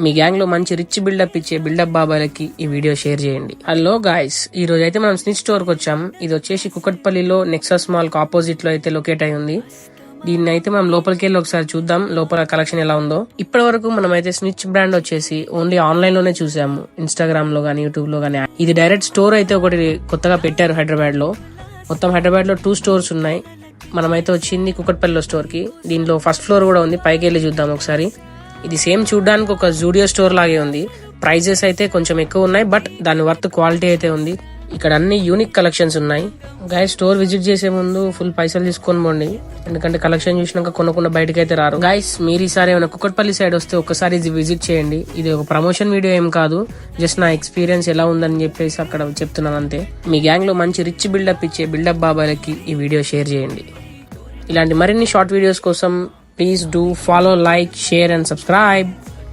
మీ gang లో మంచి rich buildup ఇచ్చే బిల్డప్ బాబాయ్లకి ఈ వీడియో షేర్ చేయండి. హలో గాయ్స్, ఈ రోజు అయితే మనం స్నిచ్ స్టోర్ కి వచ్చాం. ఇది వచ్చేసి కుకట్పల్లిలో నెక్సస్ మాల్ కి ఆపోజిట్ లో అయితే లొకేట్ అయి ఉంది. దీన్ని అయితే మనం లోపలికి వెళ్ళి ఒకసారి చూద్దాం లోపల కలెక్షన్ ఎలా ఉందో. ఇప్పటి వరకు మనం అయితే స్నిచ్ బ్రాండ్ వచ్చేసి ఓన్లీ ఆన్లైన్ లోనే చూసాము, ఇన్స్టాగ్రామ్ లో గానీ యూట్యూబ్ లో గానీ. ఇది డైరెక్ట్ స్టోర్ అయితే ఒకటి కొత్తగా పెట్టారు హైదరాబాద్ లో. మొత్తం హైదరాబాద్ లో 2 స్టోర్స్ ఉన్నాయి. మనమైతే వచ్చింది కుకట్పల్లిలో స్టోర్ కి. దీంట్లో ఫస్ట్ ఫ్లోర్ కూడా ఉంది, పైకి వెళ్ళి చూద్దాం ఒకసారి. ఇది సేమ్ చూడడానికి ఒక జూడియో స్టోర్ లాగే ఉంది. ప్రైజెస్ అయితే కొంచెం ఎక్కువ ఉన్నాయి, బట్ దాని వర్త్ క్వాలిటీ అయితే ఉంది. ఇక్కడ అన్ని యూనిక్ కలెక్షన్స్ ఉన్నాయి. గాయస్, స్టోర్ విజిట్ చేసే ముందు ఫుల్ పైసలు తీసుకొని పోండి, ఎందుకంటే కలెక్షన్ చూసినాక కొనకుండా బయటకి అయితే రారు. గాయస్, మీరు ఈసారి ఏమైనా కుకట్పల్లి సైడ్ వస్తే ఒకసారి ఇది విజిట్ చేయండి. ఇది ఒక ప్రమోషన్ వీడియో ఏం కాదు, జస్ట్ నా ఎక్స్పీరియన్స్ ఎలా ఉందని చెప్పేసి అక్కడ చెప్తున్నాను అంతే. మీ గ్యాంగ్ లో మంచి రిచ్ బిల్డప్ ఇచ్చే బిల్డప్ బాబాయ్లకి ఈ వీడియో షేర్ చేయండి. ఇలాంటి మరిన్ని షార్ట్ వీడియోస్ కోసం please do follow, like, share and subscribe.